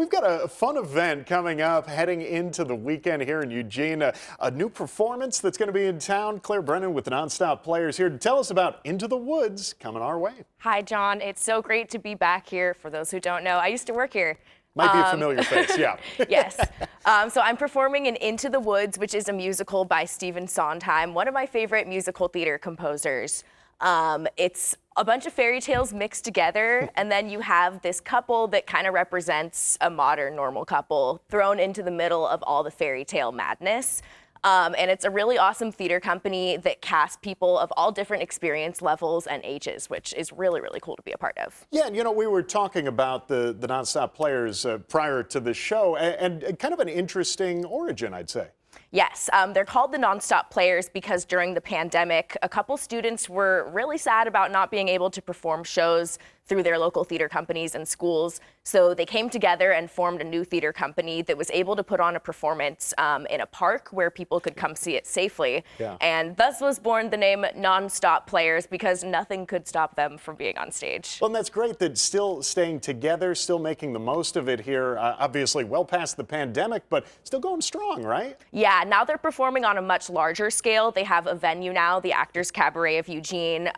we've got a fun event coming up heading into the weekend here in Eugene. A new performance that's going to be in town. Clare Brennan with the Nonstop Players here to tell us about Into the Woods coming our way. Hi, John. It's so great to be back here. For those who don't know, I used to work here. Might be a familiar face, yeah. Yes. So I'm performing in Into the Woods, which is a musical by Stephen Sondheim, one of my favorite musical theater composers. It's a bunch of fairy tales mixed together, and then you have this couple that kind of represents a modern normal couple thrown into the middle of all the fairy tale madness. And it's a really awesome theater company that casts people of all different experience levels and ages, which is really, really cool to be a part of. Yeah, and we were talking about the Nonstop Players prior to the show, and kind of an interesting origin, I'd say. Yes, they're called the Nonstop Players because during the pandemic, a couple students were really sad about not being able to perform shows through their local theater companies and schools. So they came together and formed a new theater company that was able to put on a performance in a park where people could come see it safely. Yeah. And thus was born the name Nonstop Players because nothing could stop them from being on stage. Well, and that's great that still staying together, still making the most of it here, obviously well past the pandemic, but still going strong, right? Yeah, now they're performing on a much larger scale. They have a venue now, the Actors Cabaret of Eugene.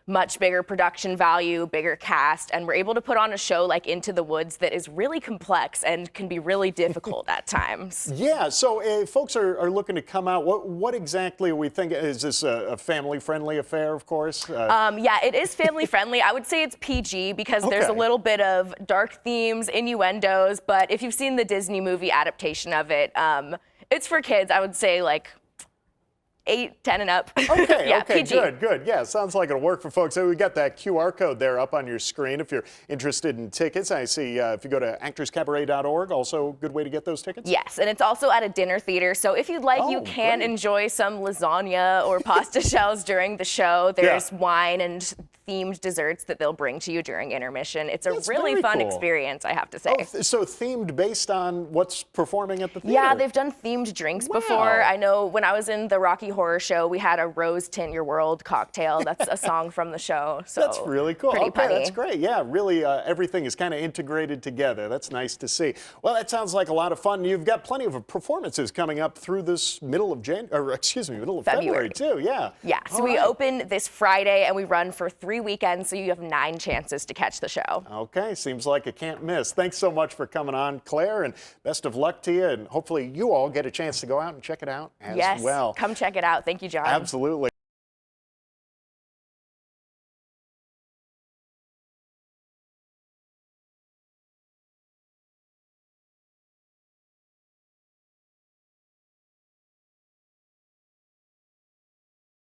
Much bigger production value, bigger cast, and we're able to put on a show like Into the Woods that is really complex and can be really difficult at times. Yeah, so if folks are looking to come out, what exactly are we thinking? Is this a family-friendly affair, of course? Yeah, it is family-friendly. I would say it's PG because there's a little bit of dark themes, innuendos, but if you've seen the Disney movie adaptation of it, it's for kids. I would say like 8, 10 and up. Okay, yeah, okay, PG. good. Yeah, sounds like it'll work for folks. So we got that QR code there up on your screen if you're interested in tickets. I see if you go to actorscabaret.org, also a good way to get those tickets. Yes, and it's also at a dinner theater, so if you'd like, you can enjoy some lasagna or pasta shells during the show. There's wine and themed desserts that they'll bring to you during intermission. It's a really fun experience, I have to say. Oh, so themed based on what's performing at the theater? Yeah, they've done themed drinks before. I know when I was in the Rocky Horror Show, we had a Rose Tint Your World cocktail. That's a song from the show. So that's really cool. Pretty okay, punny. That's great. Yeah, really everything is kind of integrated together. That's nice to see. Well, that sounds like a lot of fun. You've got plenty of performances coming up through this middle of February too. Yeah. Yeah, so we open this Friday and we run for 3 weekends, so you have 9 chances to catch the show. Okay, seems like a can't miss. Thanks so much for coming on, Claire, and best of luck to you, and hopefully you all get a chance to go out and check it out as well. Yes, come check it out. Thank you, John. Absolutely.